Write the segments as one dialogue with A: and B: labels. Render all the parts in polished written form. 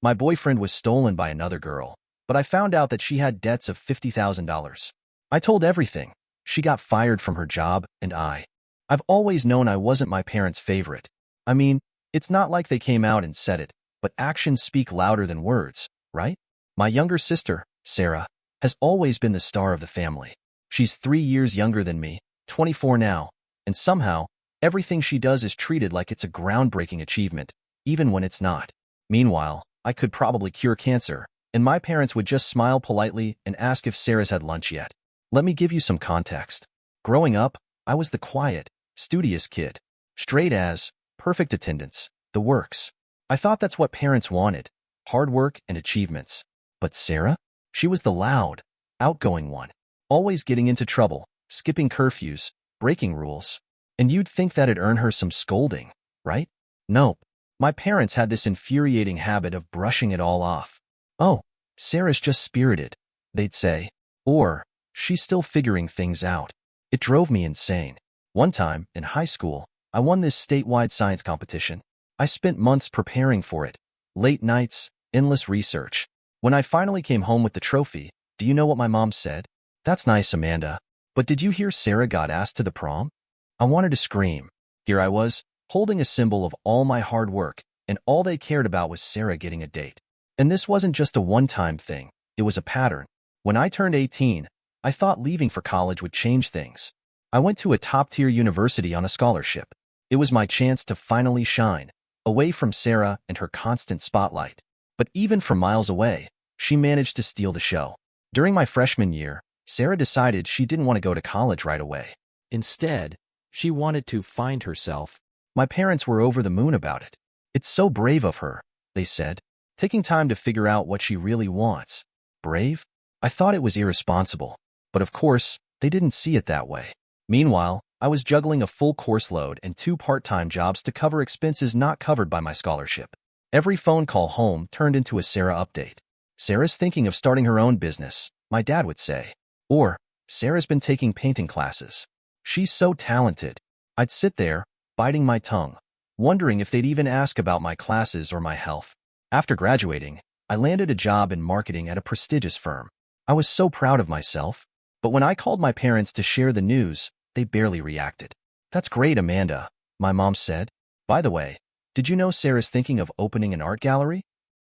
A: My boyfriend was stolen by another girl, but I found out that she had debts of $50,000. I told everything. She got fired from her job, and I've always known I wasn't my parents' favorite. I mean, it's not like they came out and said it, but actions speak louder than words, right? My younger sister, Sarah, has always been the star of the family. She's 3 years younger than me, 24 now, and somehow, everything she does is treated like it's a groundbreaking achievement, even when it's not. Meanwhile, I could probably cure cancer, and my parents would just smile politely and ask if Sarah's had lunch yet. Let me give you some context. Growing up, I was the quiet, studious kid. Straight A's, perfect attendance, the works. I thought that's what parents wanted, hard work and achievements. But Sarah? She was the loud, outgoing one, always getting into trouble, skipping curfews, breaking rules. And you'd think that'd earn her some scolding, right? Nope. My parents had this infuriating habit of brushing it all off. "Oh, Sarah's just spirited," they'd say. Or, "She's still figuring things out." It drove me insane. One time, in high school, I won this statewide science competition. I spent months preparing for it. Late nights, endless research. When I finally came home with the trophy, do you know what my mom said? "That's nice, Amanda. But did you hear Sarah got asked to the prom?" I wanted to scream. Here I was, holding a symbol of all my hard work, and all they cared about was Sarah getting a date. And this wasn't just a one-time thing. It was a pattern. When I turned 18, I thought leaving for college would change things. I went to a top-tier university on a scholarship. It was my chance to finally shine, away from Sarah and her constant spotlight. But even from miles away, she managed to steal the show. During my freshman year, Sarah decided she didn't want to go to college right away. Instead, she wanted to find herself. My parents were over the moon about it. "It's so brave of her," they said, "taking time to figure out what she really wants." Brave? I thought it was irresponsible. But of course, they didn't see it that way. Meanwhile, I was juggling a full course load and 2 part-time jobs to cover expenses not covered by my scholarship. Every phone call home turned into a Sarah update. "Sarah's thinking of starting her own business," my dad would say. Or, "Sarah's been taking painting classes. She's so talented." I'd sit there, biting my tongue, wondering if they'd even ask about my classes or my health. After graduating, I landed a job in marketing at a prestigious firm. I was so proud of myself. But when I called my parents to share the news, they barely reacted. "That's great, Amanda," my mom said. "By the way, did you know Sarah's thinking of opening an art gallery?"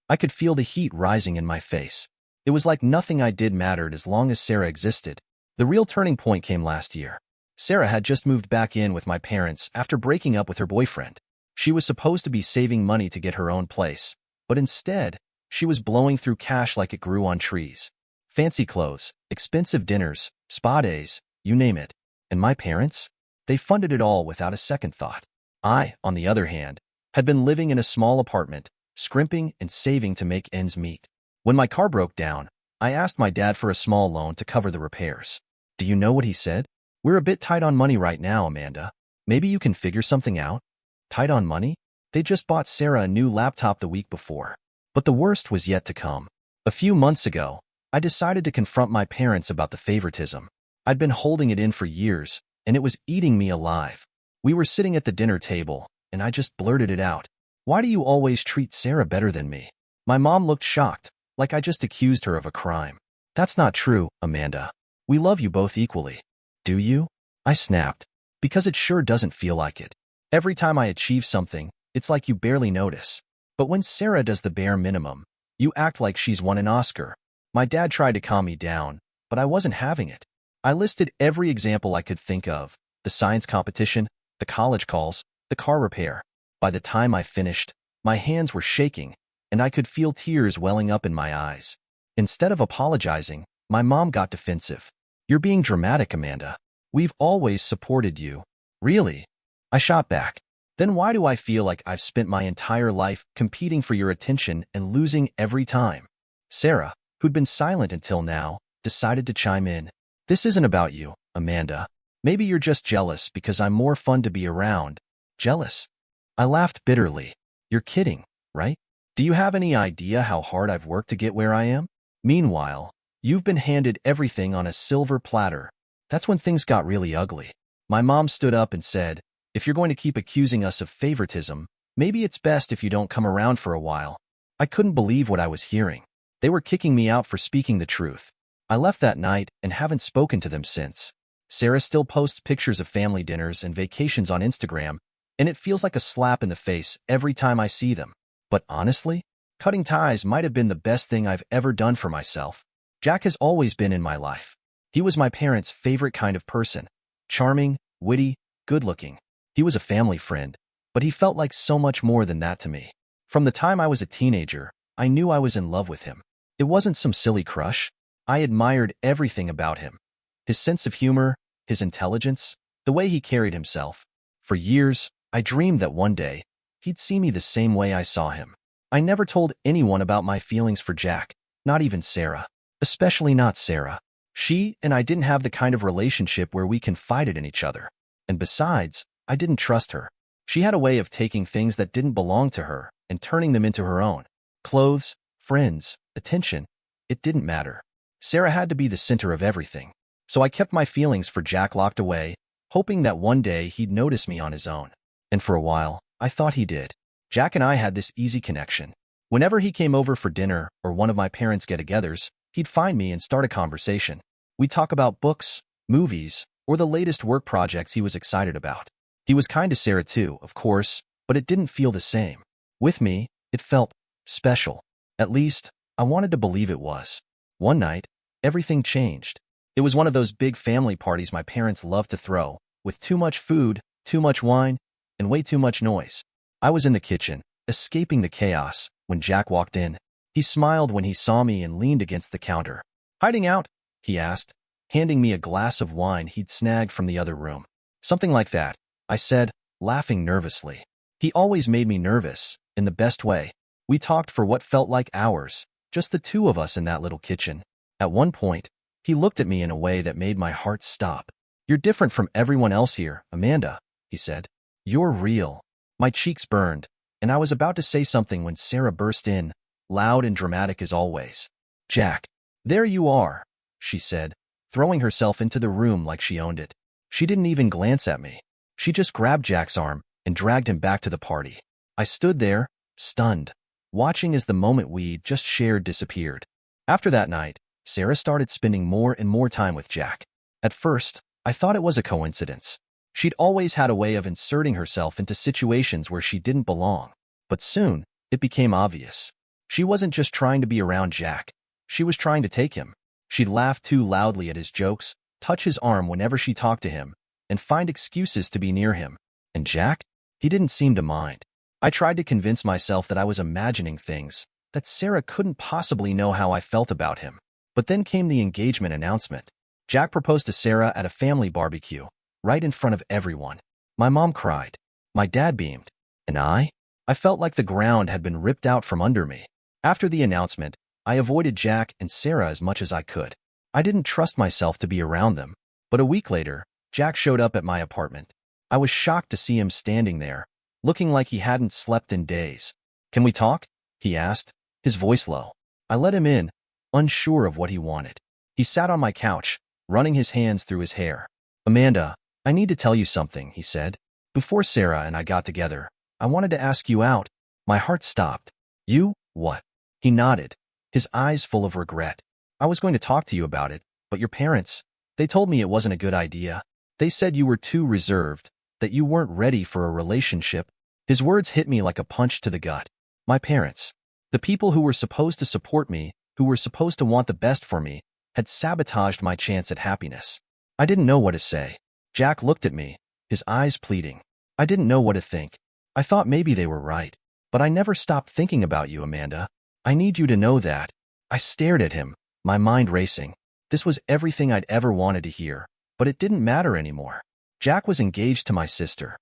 A: I could feel the heat rising in my face. It was like nothing I did mattered as long as Sarah existed. The real turning point came last year. Sarah had just moved back in with my parents after breaking up with her boyfriend. She was supposed to be saving money to get her own place, but instead, she was blowing through cash like it grew on trees. Fancy clothes, expensive dinners, spa days, you name it. And my parents? They funded it all without a second thought. I, on the other hand, had been living in a small apartment, scrimping and saving to make ends meet. When my car broke down, I asked my dad for a small loan to cover the repairs. Do you know what he said? "We're a bit tight on money right now, Amanda. Maybe you can figure something out?" Tight on money? They just bought Sarah a new laptop the week before. But the worst was yet to come. A few months ago, I decided to confront my parents about the favoritism. I'd been holding it in for years, and it was eating me alive. We were sitting at the dinner table, and I just blurted it out. "Why do you always treat Sarah better than me?" My mom looked shocked, like I just accused her of a crime. "That's not true, Amanda. We love you both equally." "Do you?" I snapped. "Because it sure doesn't feel like it. Every time I achieve something, it's like you barely notice. But when Sarah does the bare minimum, you act like she's won an Oscar." My dad tried to calm me down, but I wasn't having it. I listed every example I could think of: the science competition, the college calls, the car repair. By the time I finished, my hands were shaking, and I could feel tears welling up in my eyes. Instead of apologizing, my mom got defensive. "You're being dramatic, Amanda. We've always supported you." "Really?" I shot back. "Then why do I feel like I've spent my entire life competing for your attention and losing every time?" Sarah, who'd been silent until now, decided to chime in. "This isn't about you, Amanda. Maybe you're just jealous because I'm more fun to be around." "Jealous?" I laughed bitterly. "You're kidding, right? Do you have any idea how hard I've worked to get where I am? Meanwhile, you've been handed everything on a silver platter." That's when things got really ugly. My mom stood up and said, "If you're going to keep accusing us of favoritism, maybe it's best if you don't come around for a while." I couldn't believe what I was hearing. They were kicking me out for speaking the truth. I left that night and haven't spoken to them since. Sarah still posts pictures of family dinners and vacations on Instagram, and it feels like a slap in the face every time I see them. But honestly, cutting ties might have been the best thing I've ever done for myself. Jack has always been in my life. He was my parents' favorite kind of person. Charming, witty, good-looking. He was a family friend, but he felt like so much more than that to me. From the time I was a teenager, I knew I was in love with him. It wasn't some silly crush. I admired everything about him. His sense of humor, his intelligence, the way he carried himself. For years, I dreamed that one day, he'd see me the same way I saw him. I never told anyone about my feelings for Jack, not even Sarah. Especially not Sarah. She and I didn't have the kind of relationship where we confided in each other. And besides, I didn't trust her. She had a way of taking things that didn't belong to her and turning them into her own. Clothes, friends, attention. It didn't matter. Sarah had to be the center of everything. So I kept my feelings for Jack locked away, hoping that one day he'd notice me on his own. And for a while, I thought he did. Jack and I had this easy connection. Whenever he came over for dinner or one of my parents' get-togethers, he'd find me and start a conversation. We'd talk about books, movies, or the latest work projects he was excited about. He was kind to Sarah too, of course, but it didn't feel the same. With me, it felt special. At least, I wanted to believe it was. One night, everything changed. It was one of those big family parties my parents loved to throw, with too much food, too much wine, and way too much noise. I was in the kitchen, escaping the chaos, when Jack walked in. He smiled when he saw me and leaned against the counter. "Hiding out?" he asked, handing me a glass of wine he'd snagged from the other room. "Something like that," I said, laughing nervously. He always made me nervous, in the best way. We talked for what felt like hours, just the two of us in that little kitchen. At one point, he looked at me in a way that made my heart stop. "You're different from everyone else here, Amanda," he said. "You're real." My cheeks burned, and I was about to say something when Sarah burst in, loud and dramatic as always. "Jack, there you are," she said, throwing herself into the room like she owned it. She didn't even glance at me. She just grabbed Jack's arm and dragged him back to the party. I stood there, stunned, watching as the moment we'd just shared disappeared. After that night, Sarah started spending more and more time with Jack. At first, I thought it was a coincidence. She'd always had a way of inserting herself into situations where she didn't belong. But soon, it became obvious. She wasn't just trying to be around Jack. She was trying to take him. She'd laugh too loudly at his jokes, touch his arm whenever she talked to him, and find excuses to be near him. And Jack? He didn't seem to mind. I tried to convince myself that I was imagining things, that Sarah couldn't possibly know how I felt about him. But then came the engagement announcement. Jack proposed to Sarah at a family barbecue, right in front of everyone. My mom cried. My dad beamed. And I felt like the ground had been ripped out from under me. After the announcement, I avoided Jack and Sarah as much as I could. I didn't trust myself to be around them. But a week later, Jack showed up at my apartment. I was shocked to see him standing there, looking like he hadn't slept in days. "Can we talk?" he asked, his voice low. I let him in, unsure of what he wanted. He sat on my couch, running his hands through his hair. "Amanda, I need to tell you something," he said. "Before Sarah and I got together, I wanted to ask you out." My heart stopped. "You? What?" He nodded, his eyes full of regret. "I was going to talk to you about it, but your parents, they told me it wasn't a good idea. They said you were too reserved, that you weren't ready for a relationship." His words hit me like a punch to the gut. My parents, the people who were supposed to support me, who were supposed to want the best for me, had sabotaged my chance at happiness. I didn't know what to say. Jack looked at me, his eyes pleading. I didn't know what to think. I thought maybe they were right. But I never stopped thinking about you, Amanda. I need you to know that. I stared at him, my mind racing. This was everything I'd ever wanted to hear, but it didn't matter anymore. Jack was engaged to my sister,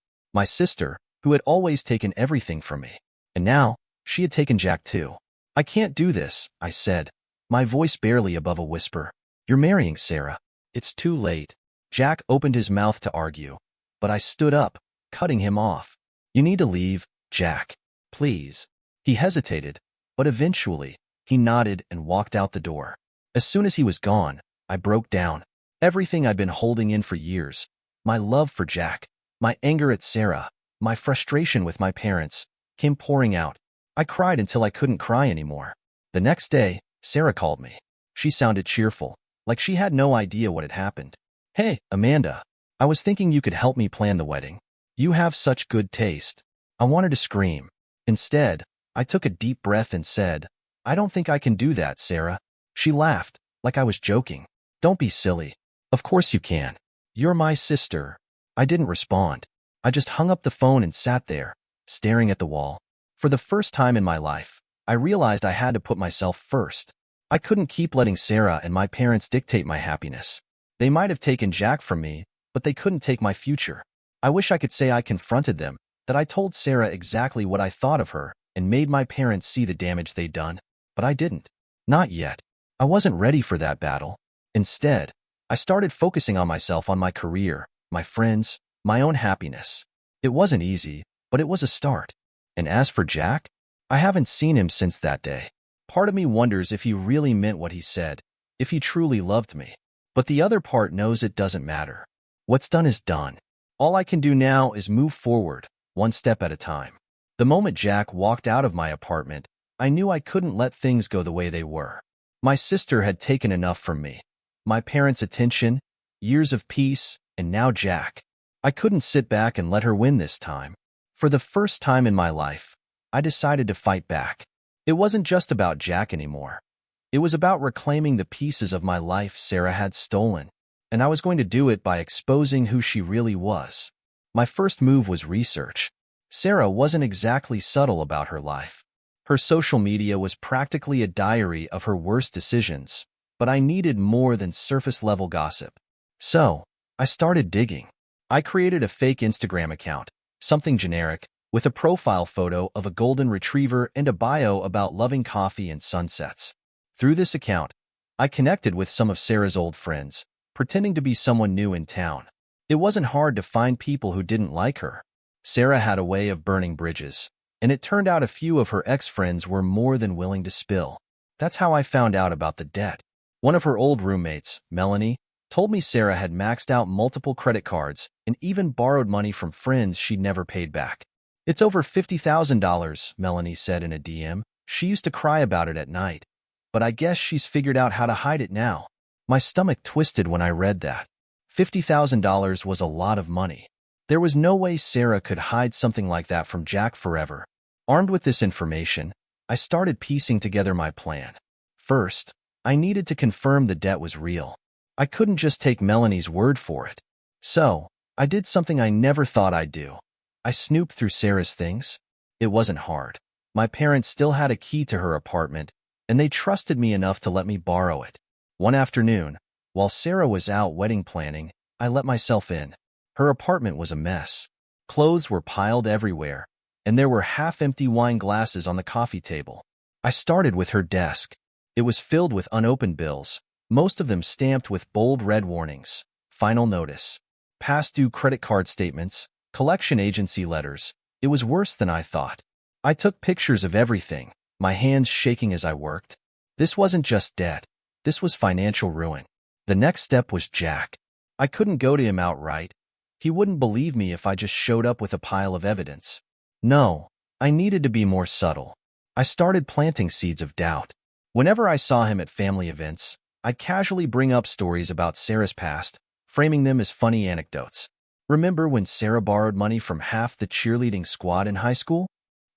A: who had always taken everything from me. And now, she had taken Jack too. "I can't do this," I said, my voice barely above a whisper. "You're marrying Sarah. It's too late." Jack opened his mouth to argue, but I stood up, cutting him off. "You need to leave, Jack. Please." He hesitated, but eventually, he nodded and walked out the door. As soon as he was gone, I broke down. Everything I'd been holding in for years, my love for Jack, my anger at Sarah, my frustration with my parents, came pouring out. I cried until I couldn't cry anymore. The next day, Sarah called me. She sounded cheerful, like she had no idea what had happened. "Hey, Amanda. I was thinking you could help me plan the wedding. You have such good taste." I wanted to scream. Instead, I took a deep breath and said, "I don't think I can do that, Sarah." She laughed, like I was joking. "Don't be silly. Of course you can. You're my sister." I didn't respond. I just hung up the phone and sat there, staring at the wall. For the first time in my life, I realized I had to put myself first. I couldn't keep letting Sarah and my parents dictate my happiness. They might have taken Jack from me, but they couldn't take my future. I wish I could say I confronted them, that I told Sarah exactly what I thought of her and made my parents see the damage they'd done, but I didn't. Not yet. I wasn't ready for that battle. Instead, I started focusing on myself, on my career, my friends, my own happiness. It wasn't easy, but it was a start. And as for Jack, I haven't seen him since that day. Part of me wonders if he really meant what he said, if he truly loved me. But the other part knows it doesn't matter. What's done is done. All I can do now is move forward, one step at a time. The moment Jack walked out of my apartment, I knew I couldn't let things go the way they were. My sister had taken enough from me. My parents' attention, years of peace, and now Jack. I couldn't sit back and let her win this time. For the first time in my life, I decided to fight back. It wasn't just about Jack anymore. It was about reclaiming the pieces of my life Sarah had stolen, and I was going to do it by exposing who she really was. My first move was research. Sarah wasn't exactly subtle about her life. Her social media was practically a diary of her worst decisions, but I needed more than surface-level gossip. So, I started digging. I created a fake Instagram account, something generic, with a profile photo of a golden retriever and a bio about loving coffee and sunsets. Through this account, I connected with some of Sarah's old friends, pretending to be someone new in town. It wasn't hard to find people who didn't like her. Sarah had a way of burning bridges, and it turned out a few of her ex-friends were more than willing to spill. That's how I found out about the debt. One of her old roommates, Melanie, told me Sarah had maxed out multiple credit cards and even borrowed money from friends she'd never paid back. "It's over $50,000, Melanie said in a DM. She used to cry about it at night, but I guess she's figured out how to hide it now." My stomach twisted when I read that. $50,000 was a lot of money. There was no way Sarah could hide something like that from Jack forever. Armed with this information, I started piecing together my plan. First, I needed to confirm the debt was real. I couldn't just take Melanie's word for it. So, I did something I never thought I'd do. I snooped through Sarah's things. It wasn't hard. My parents still had a key to her apartment, and they trusted me enough to let me borrow it. One afternoon, while Sarah was out wedding planning, I let myself in. Her apartment was a mess. Clothes were piled everywhere, and there were half-empty wine glasses on the coffee table. I started with her desk. It was filled with unopened bills, most of them stamped with bold red warnings. Final notice. Past due credit card statements, collection agency letters. It was worse than I thought. I took pictures of everything, my hands shaking as I worked. This wasn't just debt. This was financial ruin. The next step was Jack. I couldn't go to him outright. He wouldn't believe me if I just showed up with a pile of evidence. No, I needed to be more subtle. I started planting seeds of doubt. Whenever I saw him at family events, I'd casually bring up stories about Sarah's past, framing them as funny anecdotes. "Remember when Sarah borrowed money from half the cheerleading squad in high school?"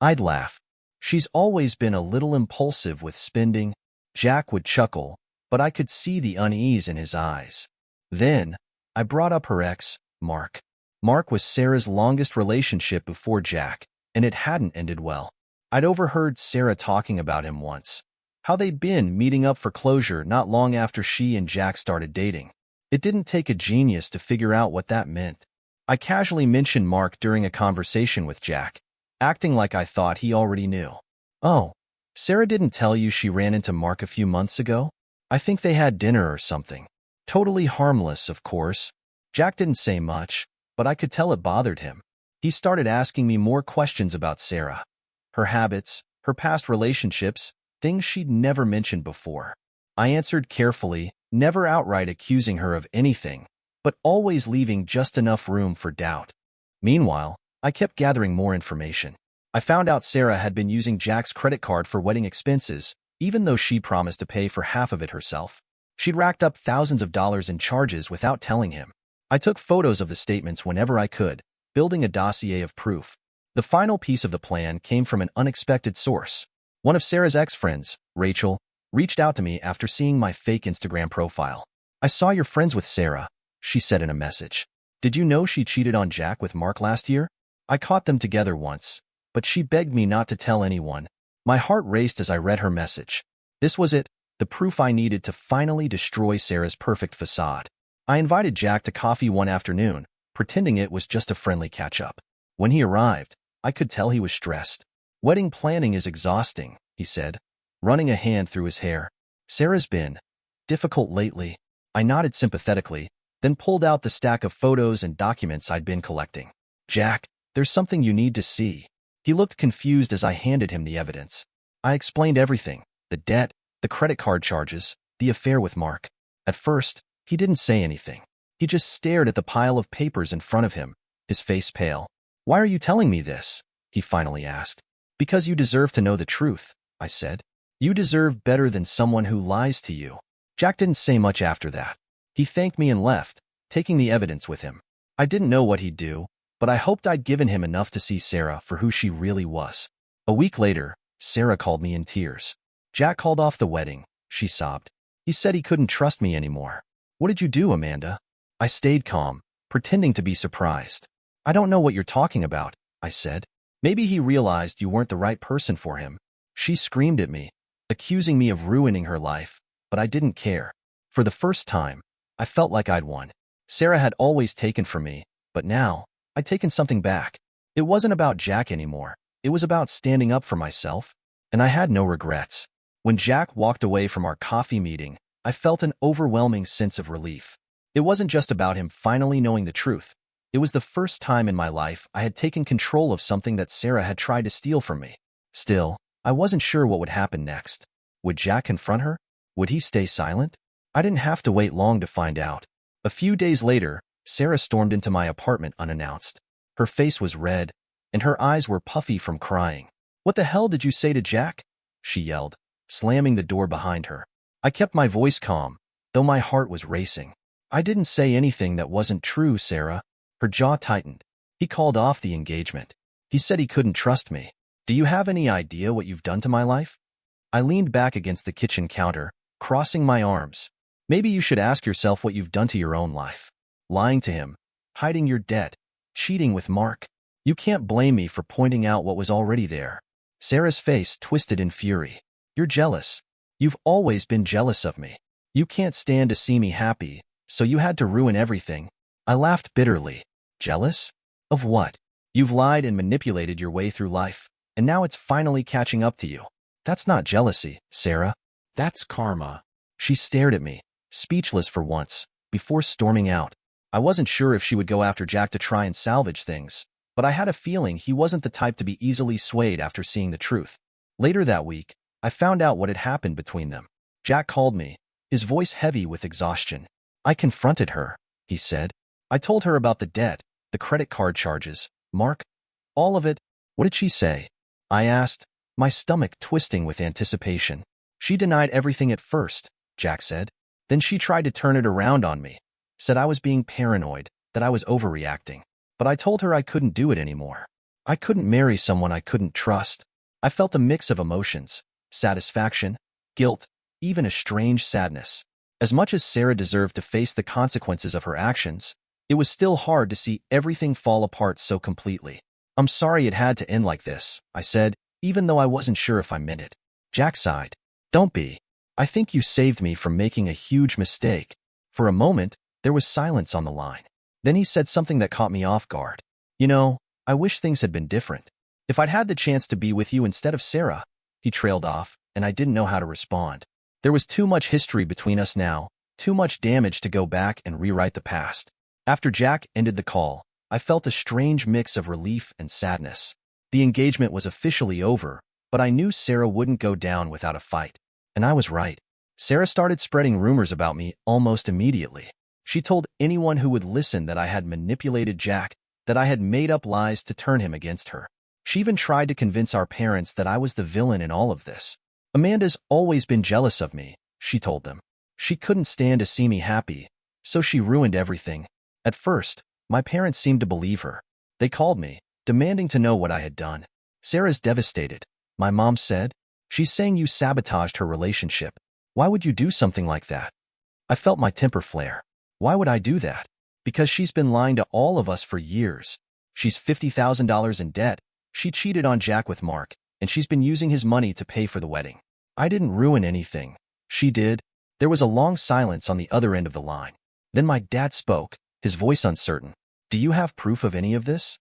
A: I'd laugh. "She's always been a little impulsive with spending." Jack would chuckle, but I could see the unease in his eyes. Then, I brought up her ex, Mark. Mark was Sarah's longest relationship before Jack, and it hadn't ended well. I'd overheard Sarah talking about him once, how they'd been meeting up for closure not long after she and Jack started dating. It didn't take a genius to figure out what that meant. I casually mentioned Mark during a conversation with Jack, acting like I thought he already knew. "Oh, Sarah didn't tell you she ran into Mark a few months ago? I think they had dinner or something." Totally harmless, of course. Jack didn't say much, but I could tell it bothered him. He started asking me more questions about Sarah. Her habits, her past relationships, things she'd never mentioned before. I answered carefully, never outright accusing her of anything, but always leaving just enough room for doubt. Meanwhile, I kept gathering more information. I found out Sarah had been using Jack's credit card for wedding expenses, even though she promised to pay for half of it herself. She'd racked up thousands of dollars in charges without telling him. I took photos of the statements whenever I could, building a dossier of proof. The final piece of the plan came from an unexpected source. One of Sarah's ex-friends, Rachel, reached out to me after seeing my fake Instagram profile. "I saw you're friends with Sarah," she said in a message. "Did you know she cheated on Jack with Mark last year? I caught them together once, but she begged me not to tell anyone." My heart raced as I read her message. This was it, the proof I needed to finally destroy Sarah's perfect facade. I invited Jack to coffee one afternoon, pretending it was just a friendly catch-up. When he arrived, I could tell he was stressed. "Wedding planning is exhausting," he said, running a hand through his hair. "Sarah's been difficult lately." I nodded sympathetically, then pulled out the stack of photos and documents I'd been collecting. "Jack, there's something you need to see." He looked confused as I handed him the evidence. I explained everything: the debt, the credit card charges, the affair with Mark. At first, he didn't say anything. He just stared at the pile of papers in front of him, his face pale. "Why are you telling me this?" he finally asked. "Because you deserve to know the truth," I said. "You deserve better than someone who lies to you." Jack didn't say much after that. He thanked me and left, taking the evidence with him. I didn't know what he'd do, but I hoped I'd given him enough to see Sarah for who she really was. A week later, Sarah called me in tears. "Jack called off the wedding," she sobbed. "He said he couldn't trust me anymore." "What did you do, Amanda?" I stayed calm, pretending to be surprised. "I don't know what you're talking about," I said. "Maybe he realized you weren't the right person for him." She screamed at me, accusing me of ruining her life, but I didn't care. For the first time, I felt like I'd won. Sarah had always taken from me, but now, I'd taken something back. It wasn't about Jack anymore. It was about standing up for myself, and I had no regrets. When Jack walked away from our coffee meeting, I felt an overwhelming sense of relief. It wasn't just about him finally knowing the truth. It was the first time in my life I had taken control of something that Sarah had tried to steal from me. Still, I wasn't sure what would happen next. Would Jack confront her? Would he stay silent? I didn't have to wait long to find out. A few days later, Sarah stormed into my apartment unannounced. Her face was red, and her eyes were puffy from crying. "What the hell did you say to Jack?" she yelled, slamming the door behind her. I kept my voice calm, though my heart was racing. "I didn't say anything that wasn't true, Sarah." Her jaw tightened. "He called off the engagement. He said he couldn't trust me. Do you have any idea what you've done to my life?" I leaned back against the kitchen counter, crossing my arms. "Maybe you should ask yourself what you've done to your own life. Lying to him, hiding your debt, cheating with Mark. You can't blame me for pointing out what was already there." Sarah's face twisted in fury. "You're jealous. You've always been jealous of me. You can't stand to see me happy, so you had to ruin everything." I laughed bitterly. "Jealous? Of what? You've lied and manipulated your way through life, and now it's finally catching up to you. That's not jealousy, Sarah. That's karma." She stared at me, speechless for once, before storming out. I wasn't sure if she would go after Jack to try and salvage things, but I had a feeling he wasn't the type to be easily swayed after seeing the truth. Later that week, I found out what had happened between them. Jack called me, his voice heavy with exhaustion. "I confronted her," he said. "I told her about the debt, the credit card charges, Mark, all of it." "What did she say?" I asked, my stomach twisting with anticipation. "She denied everything at first," Jack said. "Then she tried to turn it around on me. Said I was being paranoid, that I was overreacting. But I told her I couldn't do it anymore. I couldn't marry someone I couldn't trust." I felt a mix of emotions: satisfaction, guilt, even a strange sadness. As much as Sarah deserved to face the consequences of her actions, it was still hard to see everything fall apart so completely. "I'm sorry it had to end like this," I said, even though I wasn't sure if I meant it. Jack sighed. "Don't be. I think you saved me from making a huge mistake." For a moment, there was silence on the line. Then he said something that caught me off guard. "You know, I wish things had been different. If I'd had the chance to be with you instead of Sarah." He trailed off, and I didn't know how to respond. There was too much history between us now, too much damage to go back and rewrite the past. After Jack ended the call, I felt a strange mix of relief and sadness. The engagement was officially over, but I knew Sarah wouldn't go down without a fight. And I was right. Sarah started spreading rumors about me almost immediately. She told anyone who would listen that I had manipulated Jack, that I had made up lies to turn him against her. She even tried to convince our parents that I was the villain in all of this. Amanda's always been jealous of me, she told them. She couldn't stand to see me happy, so she ruined everything. At first, my parents seemed to believe her. They called me, demanding to know what I had done. Sarah's devastated, my mom said. She's saying you sabotaged her relationship. Why would you do something like that? I felt my temper flare. Why would I do that? Because she's been lying to all of us for years. She's $50,000 in debt. She cheated on Jack with Mark, and she's been using his money to pay for the wedding. I didn't ruin anything. She did. There was a long silence on the other end of the line. Then my dad spoke, his voice uncertain. Do you have proof of any of this?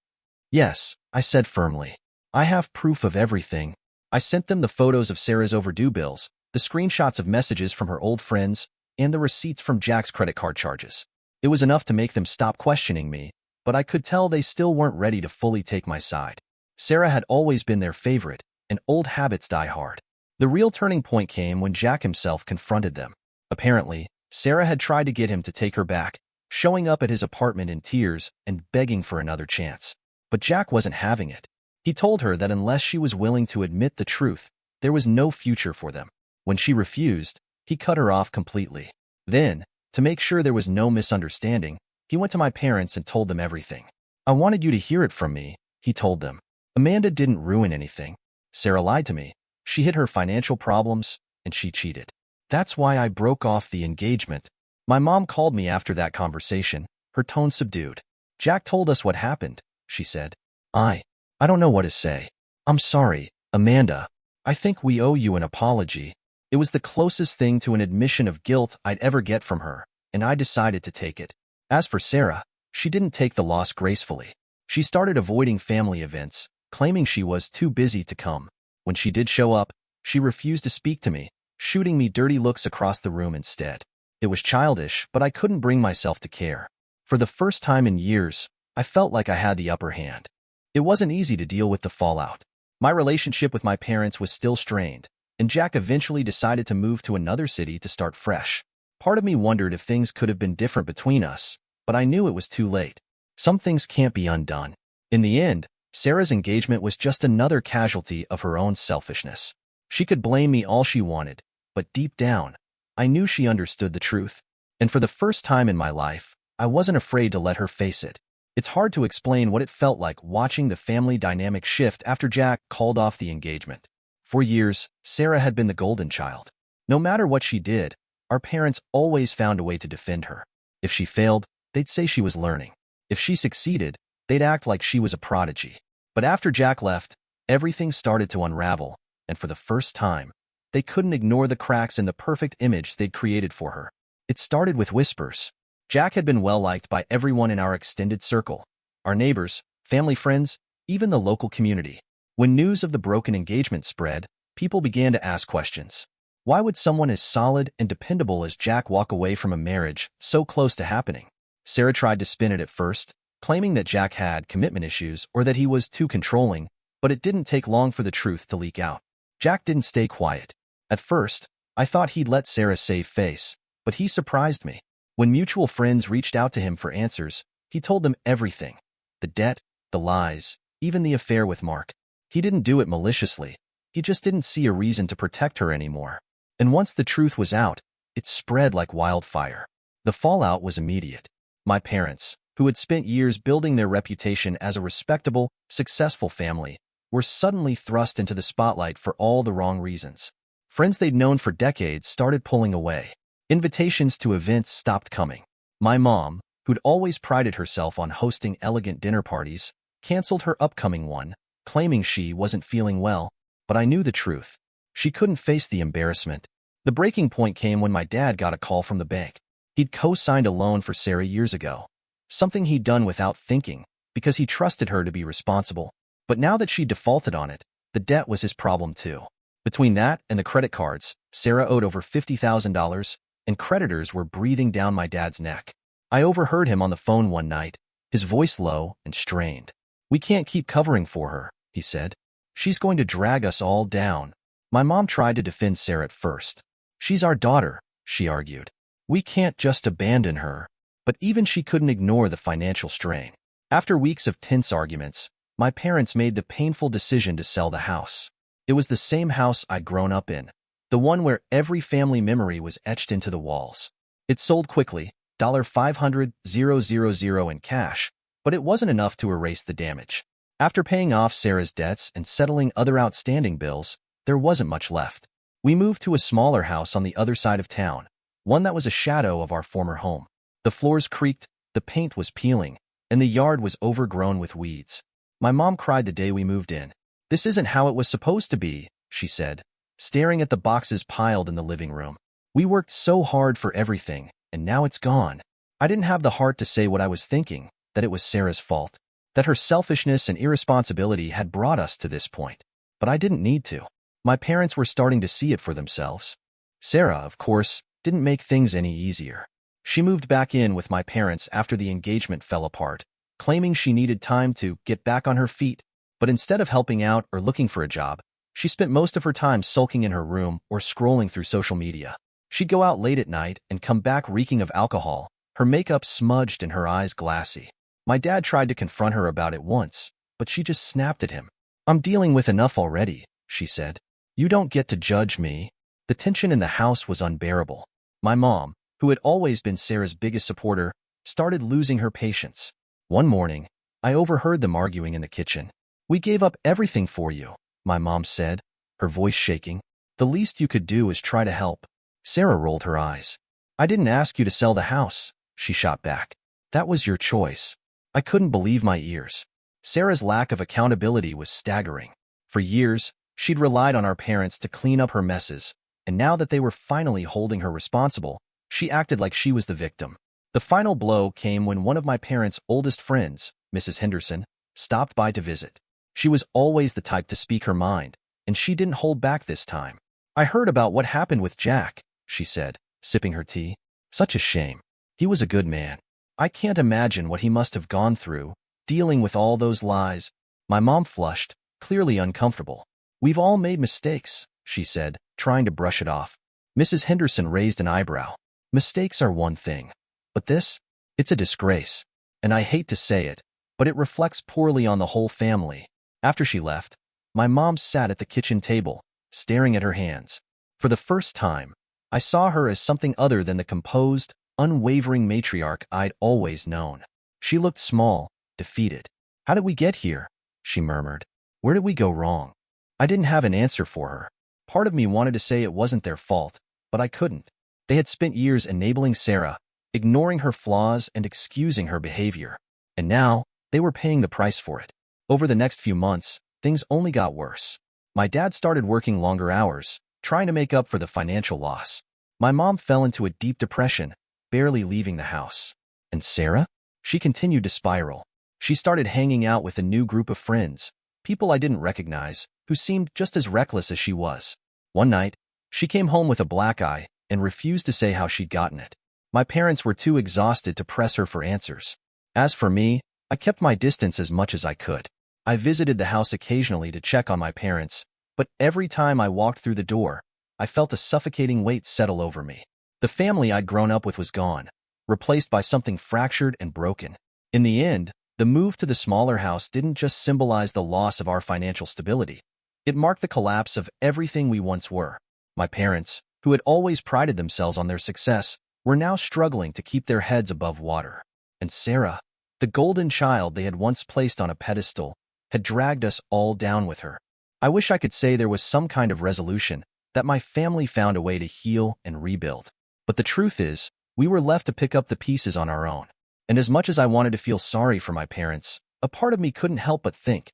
A: Yes, I said firmly. I have proof of everything. I sent them the photos of Sarah's overdue bills, the screenshots of messages from her old friends, and the receipts from Jack's credit card charges. It was enough to make them stop questioning me, but I could tell they still weren't ready to fully take my side. Sarah had always been their favorite, and old habits die hard. The real turning point came when Jack himself confronted them. Apparently, Sarah had tried to get him to take her back, showing up at his apartment in tears and begging for another chance. But Jack wasn't having it. He told her that unless she was willing to admit the truth, there was no future for them. When she refused, he cut her off completely. Then, to make sure there was no misunderstanding, he went to my parents and told them everything. I wanted you to hear it from me, he told them. Amanda didn't ruin anything. Sarah lied to me. She hid her financial problems, and she cheated. That's why I broke off the engagement. My mom called me after that conversation, her tone subdued. Jack told us what happened, she said. I don't know what to say. I'm sorry, Amanda. I think we owe you an apology. It was the closest thing to an admission of guilt I'd ever get from her, and I decided to take it. As for Sarah, she didn't take the loss gracefully. She started avoiding family events, claiming she was too busy to come. When she did show up, she refused to speak to me, shooting me dirty looks across the room instead. It was childish, but I couldn't bring myself to care. For the first time in years, I felt like I had the upper hand. It wasn't easy to deal with the fallout. My relationship with my parents was still strained, and Jack eventually decided to move to another city to start fresh. Part of me wondered if things could have been different between us, but I knew it was too late. Some things can't be undone. In the end, Sarah's engagement was just another casualty of her own selfishness. She could blame me all she wanted, but deep down, I knew she understood the truth. And for the first time in my life, I wasn't afraid to let her face it. It's hard to explain what it felt like watching the family dynamic shift after Jack called off the engagement. For years, Sarah had been the golden child. No matter what she did, our parents always found a way to defend her. If she failed, they'd say she was learning. If she succeeded, they'd act like she was a prodigy. But after Jack left, everything started to unravel, and for the first time, they couldn't ignore the cracks in the perfect image they'd created for her. It started with whispers. Jack had been well-liked by everyone in our extended circle, our neighbors, family friends, even the local community. When news of the broken engagement spread, people began to ask questions. Why would someone as solid and dependable as Jack walk away from a marriage so close to happening? Sarah tried to spin it at first, claiming that Jack had commitment issues or that he was too controlling, but it didn't take long for the truth to leak out. Jack didn't stay quiet. At first, I thought he'd let Sarah save face, but he surprised me. When mutual friends reached out to him for answers, he told them everything. The debt, the lies, even the affair with Mark. He didn't do it maliciously. He just didn't see a reason to protect her anymore. And once the truth was out, it spread like wildfire. The fallout was immediate. My parents, who had spent years building their reputation as a respectable, successful family, were suddenly thrust into the spotlight for all the wrong reasons. Friends they'd known for decades started pulling away. Invitations to events stopped coming. My mom, who'd always prided herself on hosting elegant dinner parties, canceled her upcoming one, claiming she wasn't feeling well, but I knew the truth. She couldn't face the embarrassment. The breaking point came when my dad got a call from the bank. He'd co-signed a loan for Sarah years ago, something he'd done without thinking, because he trusted her to be responsible. But now that she defaulted on it, the debt was his problem too. Between that and the credit cards, Sarah owed over $50,000, and creditors were breathing down my dad's neck. I overheard him on the phone one night, his voice low and strained. "We can't keep covering for her," he said. "She's going to drag us all down." My mom tried to defend Sarah at first. "She's our daughter," she argued. "We can't just abandon her." But even she couldn't ignore the financial strain. After weeks of tense arguments, my parents made the painful decision to sell the house. It was the same house I'd grown up in, the one where every family memory was etched into the walls. It sold quickly, $500,000 in cash, but it wasn't enough to erase the damage. After paying off Sarah's debts and settling other outstanding bills, there wasn't much left. We moved to a smaller house on the other side of town, one that was a shadow of our former home. The floors creaked, the paint was peeling, and the yard was overgrown with weeds. My mom cried the day we moved in. "This isn't how it was supposed to be," she said, staring at the boxes piled in the living room. "We worked so hard for everything, and now it's gone." I didn't have the heart to say what I was thinking, that it was Sarah's fault, that her selfishness and irresponsibility had brought us to this point. But I didn't need to. My parents were starting to see it for themselves. Sarah, of course, didn't make things any easier. She moved back in with my parents after the engagement fell apart, claiming she needed time to get back on her feet. But instead of helping out or looking for a job, she spent most of her time sulking in her room or scrolling through social media. She'd go out late at night and come back reeking of alcohol, her makeup smudged and her eyes glassy. My dad tried to confront her about it once, but she just snapped at him. "I'm dealing with enough already," she said. "You don't get to judge me." The tension in the house was unbearable. My mom, who had always been Sarah's biggest supporter, started losing her patience. One morning, I overheard them arguing in the kitchen. "We gave up everything for you," my mom said, her voice shaking. "The least you could do is try to help." Sarah rolled her eyes. "I didn't ask you to sell the house," she shot back. "That was your choice." I couldn't believe my ears. Sarah's lack of accountability was staggering. For years, she'd relied on our parents to clean up her messes, and now that they were finally holding her responsible, she acted like she was the victim. The final blow came when one of my parents' oldest friends, Mrs. Henderson, stopped by to visit. She was always the type to speak her mind, and she didn't hold back this time. "I heard about what happened with Jack," she said, sipping her tea. "Such a shame. He was a good man. I can't imagine what he must have gone through, dealing with all those lies." My mom flushed, clearly uncomfortable. "We've all made mistakes," she said, trying to brush it off. Mrs. Henderson raised an eyebrow. "Mistakes are one thing. But this? It's a disgrace. And I hate to say it, but it reflects poorly on the whole family." After she left, my mom sat at the kitchen table, staring at her hands. For the first time, I saw her as something other than the composed, unwavering matriarch I'd always known. She looked small, defeated. "How did we get here?" she murmured. "Where did we go wrong?" I didn't have an answer for her. Part of me wanted to say it wasn't their fault, but I couldn't. They had spent years enabling Sarah, ignoring her flaws and excusing her behavior. And now, they were paying the price for it. Over the next few months, things only got worse. My dad started working longer hours, trying to make up for the financial loss. My mom fell into a deep depression, barely leaving the house. And Sarah? She continued to spiral. She started hanging out with a new group of friends, people I didn't recognize, who seemed just as reckless as she was. One night, she came home with a black eye and refused to say how she'd gotten it. My parents were too exhausted to press her for answers. As for me, I kept my distance as much as I could. I visited the house occasionally to check on my parents, but every time I walked through the door, I felt a suffocating weight settle over me. The family I'd grown up with was gone, replaced by something fractured and broken. In the end, the move to the smaller house didn't just symbolize the loss of our financial stability. It marked the collapse of everything we once were. My parents, who had always prided themselves on their success, were now struggling to keep their heads above water. And Sarah, the golden child they had once placed on a pedestal, had dragged us all down with her. I wish I could say there was some kind of resolution, that my family found a way to heal and rebuild. But the truth is, we were left to pick up the pieces on our own. And as much as I wanted to feel sorry for my parents, a part of me couldn't help but think,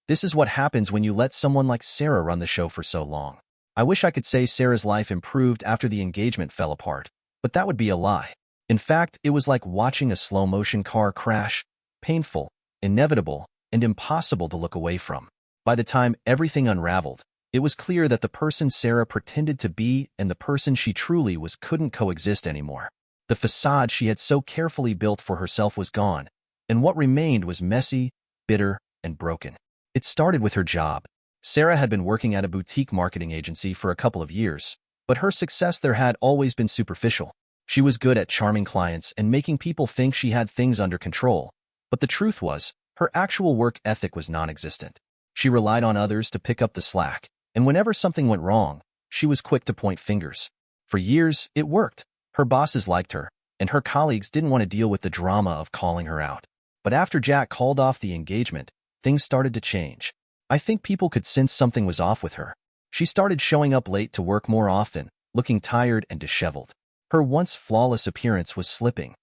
A: this is what happens when you let someone like Sarah run the show for so long. I wish I could say Sarah's life improved after the engagement fell apart, but that would be a lie. In fact, it was like watching a slow-motion car crash, painful, inevitable, and impossible to look away from. By the time everything unraveled, it was clear that the person Sarah pretended to be and the person she truly was couldn't coexist anymore. The facade she had so carefully built for herself was gone, and what remained was messy, bitter, and broken. It started with her job. Sarah had been working at a boutique marketing agency for a couple of years, but her success there had always been superficial. She was good at charming clients and making people think she had things under control, but the truth was, Her actual work ethic was non-existent. She relied on others to pick up the slack, and whenever something went wrong, she was quick to point fingers. For years, it worked. Her bosses liked her, and her colleagues didn't want to deal with the drama of calling her out. But after Jack called off the engagement, things started to change. I think people could sense something was off with her. She started showing up late to work more often, looking tired and disheveled. Her once flawless appearance was slipping.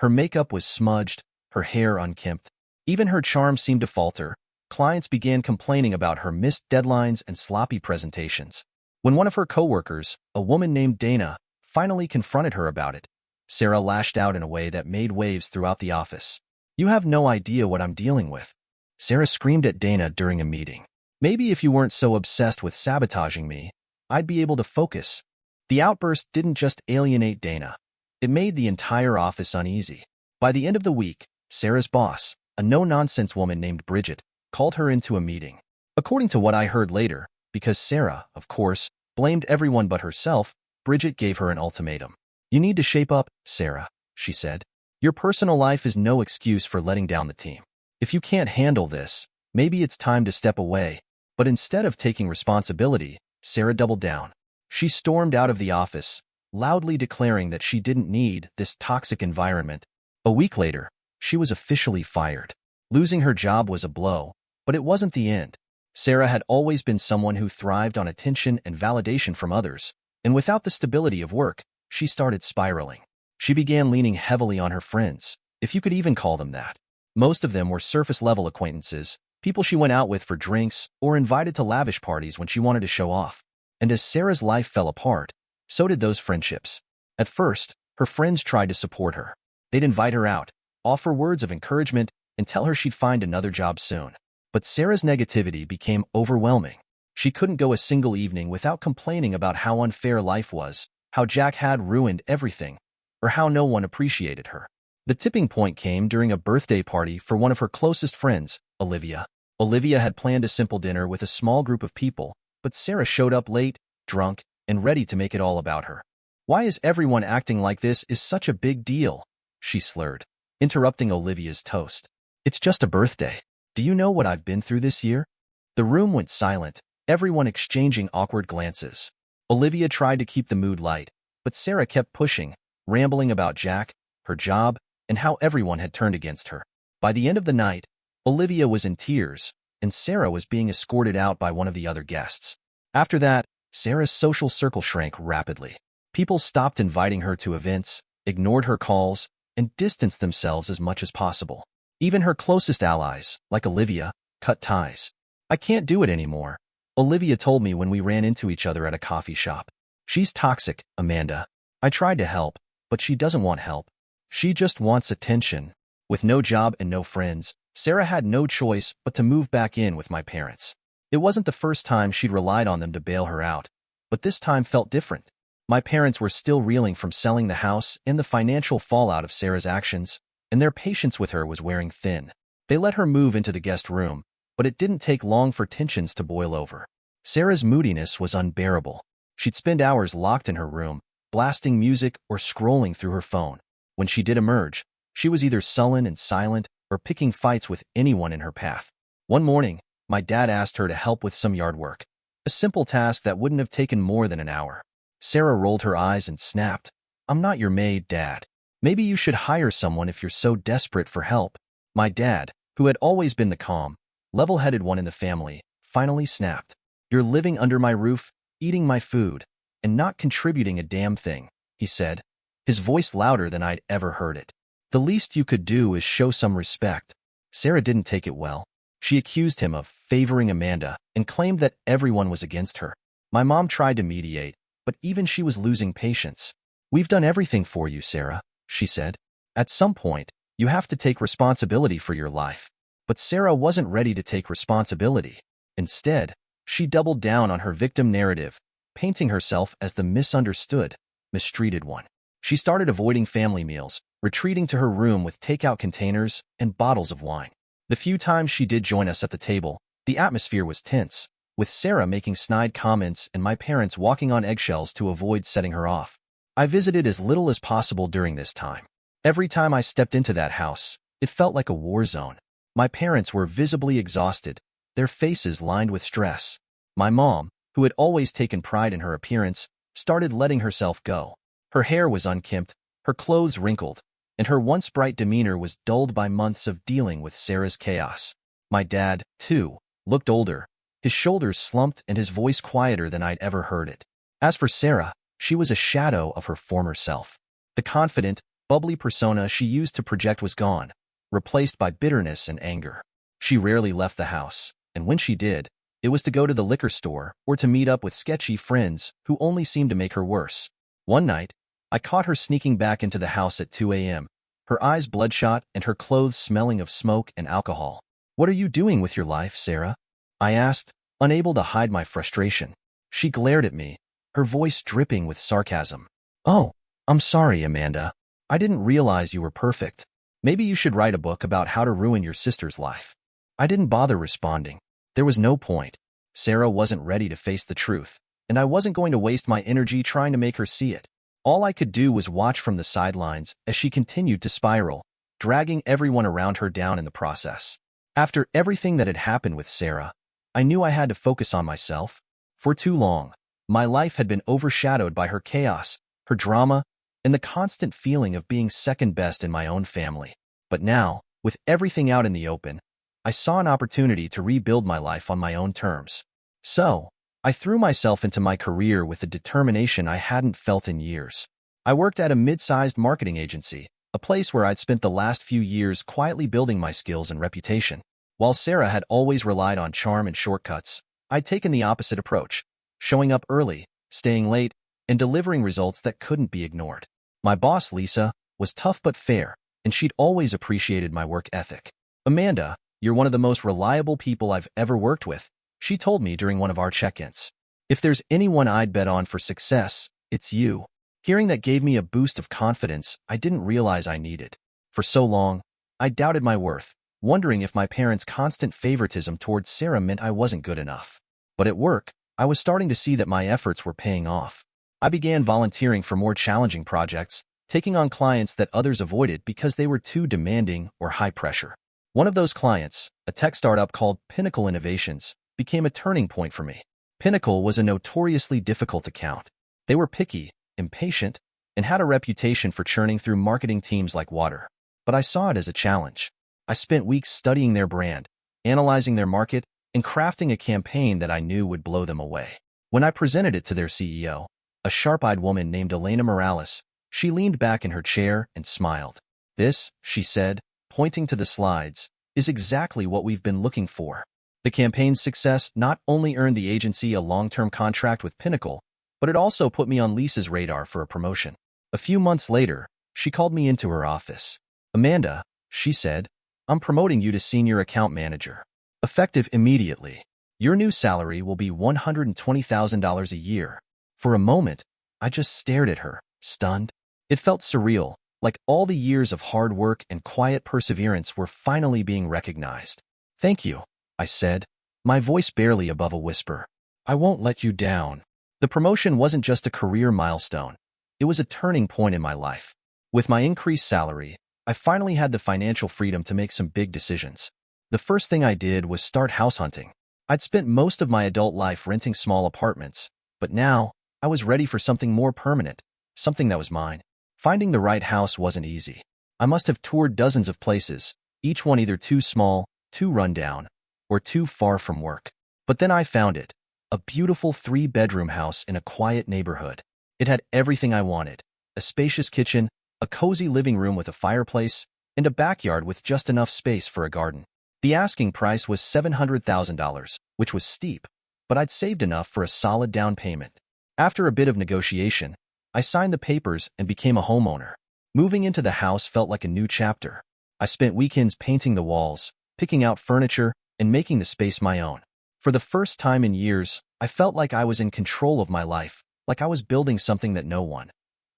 A: Her makeup was smudged, her hair unkempt. Even her charm seemed to falter. Clients began complaining about her missed deadlines and sloppy presentations. When one of her coworkers, a woman named Dana, finally confronted her about it, Sarah lashed out in a way that made waves throughout the office. "You have no idea what I'm dealing with," Sarah screamed at Dana during a meeting. "Maybe if you weren't so obsessed with sabotaging me, I'd be able to focus." The outburst didn't just alienate Dana. It made the entire office uneasy. By the end of the week, Sarah's boss, a no-nonsense woman named Bridget, called her into a meeting. According to what I heard later, because Sarah, of course, blamed everyone but herself, Bridget gave her an ultimatum. "You need to shape up, Sarah," she said. "Your personal life is no excuse for letting down the team. If you can't handle this, maybe it's time to step away." But instead of taking responsibility, Sarah doubled down. She stormed out of the office, loudly declaring that she didn't need this toxic environment. A week later, she was officially fired. Losing her job was a blow, but it wasn't the end. Sarah had always been someone who thrived on attention and validation from others, and without the stability of work, she started spiraling. She began leaning heavily on her friends, if you could even call them that. Most of them were surface-level acquaintances, people she went out with for drinks or invited to lavish parties when she wanted to show off. And as Sarah's life fell apart, so did those friendships. At first, her friends tried to support her. They'd invite her out, offer words of encouragement, and tell her she'd find another job soon. But Sarah's negativity became overwhelming. She couldn't go a single evening without complaining about how unfair life was, how Jack had ruined everything, or how no one appreciated her. The tipping point came during a birthday party for one of her closest friends, Olivia. Olivia had planned a simple dinner with a small group of people, but Sarah showed up late, drunk, and ready to make it all about her. "Why is everyone acting like this is such a big deal?" she slurred, interrupting Olivia's toast. "It's just a birthday. Do you know what I've been through this year?" The room went silent, everyone exchanging awkward glances. Olivia tried to keep the mood light, but Sarah kept pushing, rambling about Jack, her job, and how everyone had turned against her. By the end of the night, Olivia was in tears, and Sarah was being escorted out by one of the other guests. After that, Sarah's social circle shrank rapidly. People stopped inviting her to events, ignored her calls, and distanced themselves as much as possible. Even her closest allies, like Olivia, cut ties. "I can't do it anymore," Olivia told me when we ran into each other at a coffee shop. "She's toxic, Amanda. I tried to help, but she doesn't want help. She just wants attention." With no job and no friends, Sarah had no choice but to move back in with my parents. It wasn't the first time she'd relied on them to bail her out, but this time felt different. My parents were still reeling from selling the house and the financial fallout of Sarah's actions, and their patience with her was wearing thin. They let her move into the guest room, but it didn't take long for tensions to boil over. Sarah's moodiness was unbearable. She'd spend hours locked in her room, blasting music or scrolling through her phone. When she did emerge, she was either sullen and silent or picking fights with anyone in her path. One morning, my dad asked her to help with some yard work, a simple task that wouldn't have taken more than an hour. Sarah rolled her eyes and snapped, "I'm not your maid, Dad. Maybe you should hire someone if you're so desperate for help." My dad, who had always been the calm, level-headed one in the family, finally snapped. "You're living under my roof, eating my food, and not contributing a damn thing," he said, his voice louder than I'd ever heard it. "The least you could do is show some respect." Sarah didn't take it well. She accused him of favoring Amanda and claimed that everyone was against her. My mom tried to mediate, but even she was losing patience. "We've done everything for you, Sarah," she said. "At some point, you have to take responsibility for your life." But Sarah wasn't ready to take responsibility. Instead, she doubled down on her victim narrative, painting herself as the misunderstood, mistreated one. She started avoiding family meals, retreating to her room with takeout containers and bottles of wine. The few times she did join us at the table, the atmosphere was tense, with Sarah making snide comments and my parents walking on eggshells to avoid setting her off. I visited as little as possible during this time. Every time I stepped into that house, it felt like a war zone. My parents were visibly exhausted, their faces lined with stress. My mom, who had always taken pride in her appearance, started letting herself go. Her hair was unkempt, her clothes wrinkled, and her once bright demeanor was dulled by months of dealing with Sarah's chaos. My dad, too, looked older, his shoulders slumped and his voice quieter than I'd ever heard it. As for Sarah, she was a shadow of her former self. The confident, bubbly persona she used to project was gone, replaced by bitterness and anger. She rarely left the house, and when she did, it was to go to the liquor store or to meet up with sketchy friends who only seemed to make her worse. One night, I caught her sneaking back into the house at 2 a.m., her eyes bloodshot and her clothes smelling of smoke and alcohol. "What are you doing with your life, Sarah?" I asked, unable to hide my frustration. She glared at me, her voice dripping with sarcasm. "Oh, I'm sorry, Amanda. I didn't realize you were perfect. Maybe you should write a book about how to ruin your sister's life." I didn't bother responding. There was no point. Sarah wasn't ready to face the truth, and I wasn't going to waste my energy trying to make her see it. All I could do was watch from the sidelines as she continued to spiral, dragging everyone around her down in the process. After everything that had happened with Sarah, I knew I had to focus on myself. For too long, my life had been overshadowed by her chaos, her drama, and the constant feeling of being second best in my own family. But now, with everything out in the open, I saw an opportunity to rebuild my life on my own terms. So, I threw myself into my career with a determination I hadn't felt in years. I worked at a mid-sized marketing agency, a place where I'd spent the last few years quietly building my skills and reputation. While Sarah had always relied on charm and shortcuts, I'd taken the opposite approach, showing up early, staying late, and delivering results that couldn't be ignored. My boss, Lisa, was tough but fair, and she'd always appreciated my work ethic. "Amanda, you're one of the most reliable people I've ever worked with," she told me during one of our check-ins. "If there's anyone I'd bet on for success, it's you." Hearing that gave me a boost of confidence I didn't realize I needed. For so long, I doubted my worth, wondering if my parents' constant favoritism towards Sarah meant I wasn't good enough. But at work, I was starting to see that my efforts were paying off. I began volunteering for more challenging projects, taking on clients that others avoided because they were too demanding or high pressure. One of those clients, a tech startup called Pinnacle Innovations, became a turning point for me. Pinnacle was a notoriously difficult account. They were picky, impatient, and had a reputation for churning through marketing teams like water. But I saw it as a challenge. I spent weeks studying their brand, analyzing their market, and crafting a campaign that I knew would blow them away. When I presented it to their CEO, a sharp-eyed woman named Elena Morales, she leaned back in her chair and smiled. "This," she said, pointing to the slides, "is exactly what we've been looking for." The campaign's success not only earned the agency a long-term contract with Pinnacle, but it also put me on Lisa's radar for a promotion. A few months later, she called me into her office. "Amanda," she said, "I'm promoting you to senior account manager. Effective immediately. Your new salary will be $120,000 a year." For a moment, I just stared at her, stunned. It felt surreal, like all the years of hard work and quiet perseverance were finally being recognized. "Thank you," I said, my voice barely above a whisper. "I won't let you down." The promotion wasn't just a career milestone. It was a turning point in my life. With my increased salary, I finally had the financial freedom to make some big decisions. The first thing I did was start house hunting. I'd spent most of my adult life renting small apartments, but now I was ready for something more permanent, something that was mine. Finding the right house wasn't easy. I must have toured dozens of places, each one either too small, too rundown, or too far from work. But then I found it, a beautiful 3-bedroom house in a quiet neighborhood. It had everything I wanted: a spacious kitchen, a cozy living room with a fireplace, and a backyard with just enough space for a garden. The asking price was $700,000, which was steep, but I'd saved enough for a solid down payment. After a bit of negotiation, I signed the papers and became a homeowner. Moving into the house felt like a new chapter. I spent weekends painting the walls, picking out furniture, and making the space my own. For the first time in years, I felt like I was in control of my life, like I was building something that no one,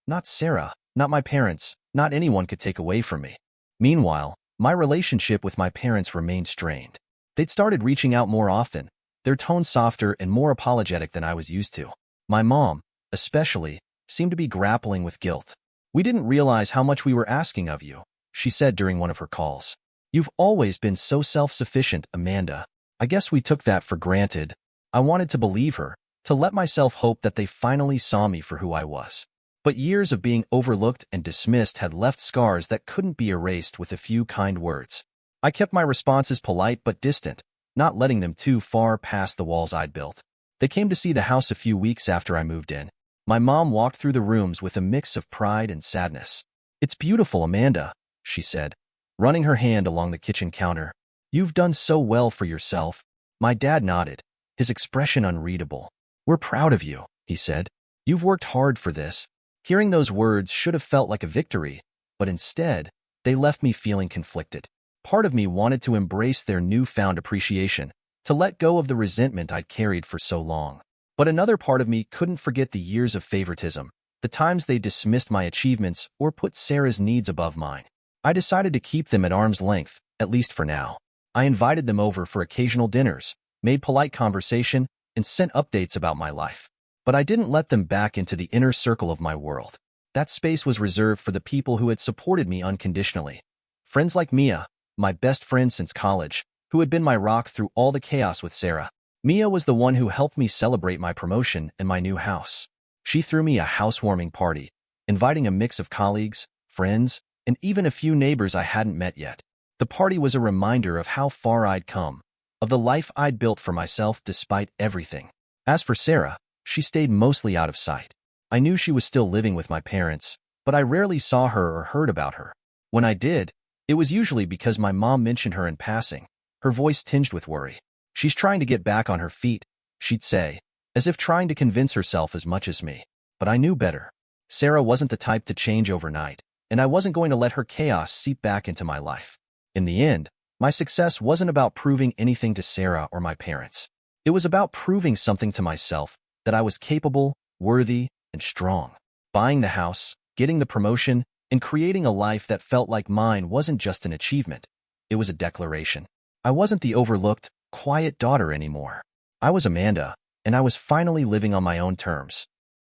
A: not Sarah, not my parents, not anyone could take away from me. Meanwhile, my relationship with my parents remained strained. They'd started reaching out more often, their tone softer and more apologetic than I was used to. My mom, especially, seemed to be grappling with guilt. "We didn't realize how much we were asking of you," she said during one of her calls. You've always been so self-sufficient, Amanda. I guess we took that for granted. I wanted to believe her, to let myself hope that they finally saw me for who I was. But years of being overlooked and dismissed had left scars that couldn't be erased with a few kind words. I kept my responses polite but distant, not letting them too far past the walls I'd built. They came to see the house a few weeks after I moved in. My mom walked through the rooms with a mix of pride and sadness. "It's beautiful, Amanda," she said, running her hand along the kitchen counter. "You've done so well for yourself." My dad nodded, his expression unreadable. "We're proud of you," he said. "You've worked hard for this." Hearing those words should have felt like a victory, but instead, they left me feeling conflicted. Part of me wanted to embrace their newfound appreciation, to let go of the resentment I'd carried for so long. But another part of me couldn't forget the years of favoritism, the times they dismissed my achievements or put Sarah's needs above mine. I decided to keep them at arm's length, at least for now. I invited them over for occasional dinners, made polite conversation, and sent updates about my life. But I didn't let them back into the inner circle of my world. That space was reserved for the people who had supported me unconditionally. Friends like Mia, my best friend since college, who had been my rock through all the chaos with Sarah. Mia was the one who helped me celebrate my promotion and my new house. She threw me a housewarming party, inviting a mix of colleagues, friends, and even a few neighbors I hadn't met yet. The party was a reminder of how far I'd come, of the life I'd built for myself despite everything. As for Sarah, she stayed mostly out of sight. I knew she was still living with my parents, but I rarely saw her or heard about her. When I did, it was usually because my mom mentioned her in passing, her voice tinged with worry. "She's trying to get back on her feet," she'd say, as if trying to convince herself as much as me. But I knew better. Sarah wasn't the type to change overnight, and I wasn't going to let her chaos seep back into my life. In the end, my success wasn't about proving anything to Sarah or my parents. It was about proving something to myself, that I was capable, worthy, and strong. Buying the house, getting the promotion, and creating a life that felt like mine wasn't just an achievement. It was a declaration. I wasn't the overlooked, quiet daughter anymore. I was Amanda, and I was finally living on my own terms.